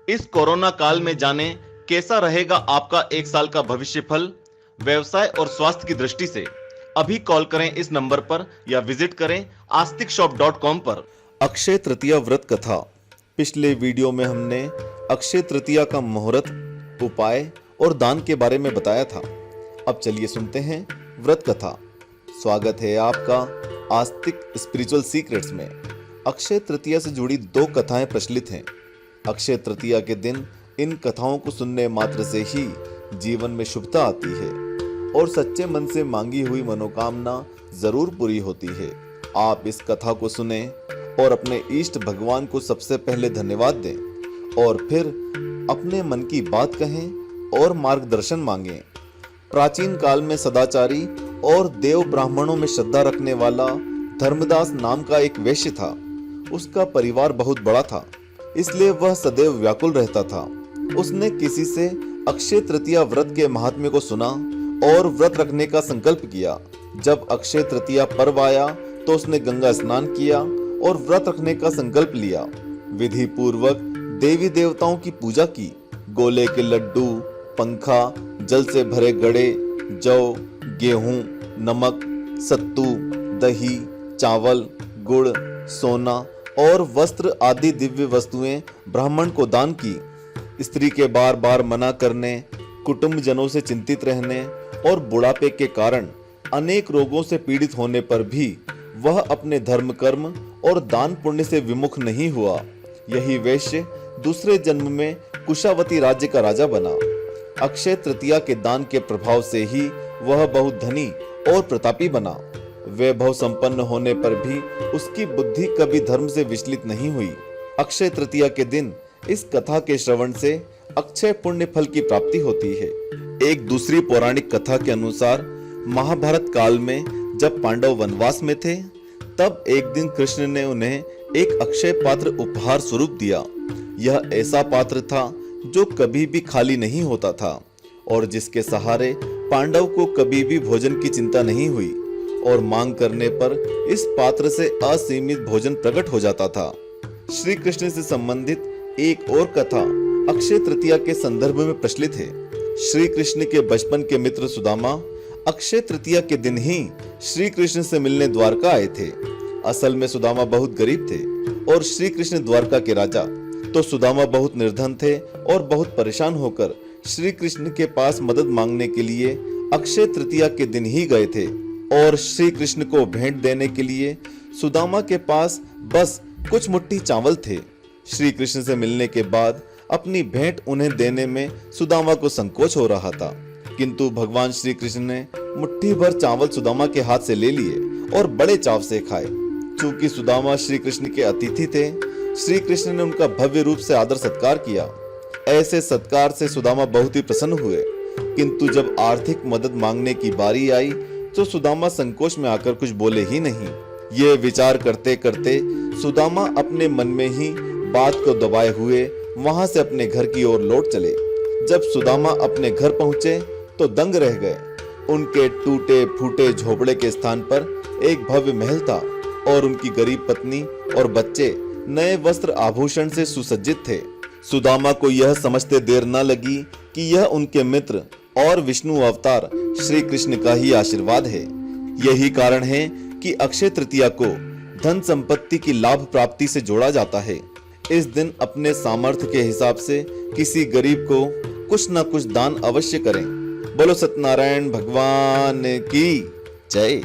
इस कोरोना काल में जाने कैसा रहेगा आपका एक साल का भविष्य फल व्यवसाय और स्वास्थ्य की दृष्टि से। अभी कॉल करें इस नंबर पर या विजिट करें आस्तिकशॉप.com पर। अक्षय तृतीया व्रत कथा। पिछले वीडियो में हमने अक्षय तृतीया का मुहूर्त, उपाय और दान के बारे में बताया था। अब चलिए सुनते हैं व्रत कथा। स्वागत है आपका आस्तिक स्पिरिचुअल सीक्रेट्स में। अक्षय तृतीया से जुड़ी 2 कथाएं प्रचलित हैं। अक्षय तृतीया के दिन इन कथाओं को सुनने मात्र से ही जीवन में शुभता आती है और सच्चे मन से मांगी हुई मनोकामना जरूर पूरी होती है। आप इस कथा को सुने और अपने इष्ट भगवान को सबसे पहले धन्यवाद दें और फिर अपने मन की बात कहें और मार्गदर्शन मांगें। प्राचीन काल में सदाचारी और देव ब्राह्मणों में श्रद्धा रखने वाला धर्मदास नाम का एक वैश्य था। उसका परिवार बहुत बड़ा था, इसलिए वह सदैव व्याकुल रहता था। उसने किसी से अक्षय तृतीया व्रत के महात्म्य को सुना और व्रत रखने का संकल्प किया। जब अक्षय तृतीया पर्व आया तो उसने गंगा स्नान किया और व्रत रखने का संकल्प लिया। विधि पूर्वक देवी देवताओं की पूजा की। गोले के लड्डू, पंखा, जल से भरे गड़े, जौ, गेहूं, नमक, सत्तू, दही, चावल, गुड़, सोना और वस्त्र आदि दिव्य वस्तुएं ब्राह्मण को दान की। स्त्री के बार बार मना करने, कुटुंब जनों से चिंतित रहने और बुढ़ापे के कारण अनेक रोगों से पीड़ित होने पर भी वह अपने धर्म कर्म और दान पुण्य से विमुख नहीं हुआ। यही वैश्य दूसरे जन्म में कुशावती राज्य का राजा बना। अक्षय तृतीया के दान के प्रभाव से ही वह बहुत धनी और प्रतापी बना। वैभव संपन्न होने पर भी उसकी बुद्धि कभी धर्म से विचलित नहीं हुई। अक्षय तृतीया के दिन इस कथा के श्रवण से अक्षय पुण्य फल की प्राप्ति होती है। एक दूसरी पौराणिक कथा के अनुसार महाभारत काल में जब पांडव वनवास में थे, तब एक दिन कृष्ण ने उन्हें एक अक्षय पात्र उपहार स्वरूप दिया। यह ऐसा पात्र था जो कभी भी खाली नहीं होता था और जिसके सहारे पांडव को कभी भी भोजन की चिंता नहीं हुई और मांग करने पर इस पात्र से असीमित भोजन प्रकट हो जाता था। श्री कृष्ण से संबंधित एक और कथा अक्षय तृतीया के संदर्भ में प्रचलित है। श्री कृष्ण के बचपन के मित्र सुदामा अक्षय तृतीया के दिन ही श्री कृष्ण से मिलने द्वारका आए थे। असल में सुदामा बहुत गरीब थे और श्री कृष्ण द्वारका के राजा। तो सुदामा बहुत निर्धन थे और बहुत परेशान होकर श्री कृष्ण के पास मदद मांगने के लिए अक्षय तृतीया के दिन ही गए थे और श्री कृष्ण को भेंट देने के लिए सुदामा के पास बस कुछ मुट्ठी चावल थे। श्री कृष्ण से मिलने के बाद अपनी भेंट उन्हें देने में सुदामा को संकोच हो रहा था, किंतु भगवान श्री कृष्ण ने मुट्ठी भर चावल सुदामा के हाथ से ले लिए और बड़े चाव से खाए। चूंकि सुदामा श्री कृष्ण के अतिथि थे, श्री कृष्ण ने उनका भव्य रूप से आदर सत्कार किया। ऐसे सत्कार से सुदामा बहुत ही प्रसन्न हुए, किंतु जब आर्थिक मदद मांगने की बारी आई तो सुदामा संकोच में आकर कुछ बोले ही नहीं। ये विचार करते करते सुदामा अपने मन में ही बात को दबाए हुए वहां से अपने घर की ओर लौट चले। जब सुदामा अपने घर पहुंचे तो दंग रह गए। उनके टूटे फूटे झोपड़े के स्थान पर एक भव्य महल था और उनकी गरीब पत्नी और बच्चे नए वस्त्र आभूषण से सुसज्जित थे। सुदामा को यह समझते देर न लगी कि यह उनके मित्र और विष्णु अवतार श्री कृष्ण का ही आशीर्वाद है। यही कारण है कि अक्षय तृतीया को धन संपत्ति की लाभ प्राप्ति से जोड़ा जाता है। इस दिन अपने सामर्थ्य के हिसाब से किसी गरीब को कुछ न कुछ दान अवश्य करें। बोलो सत्यनारायण भगवान की जय।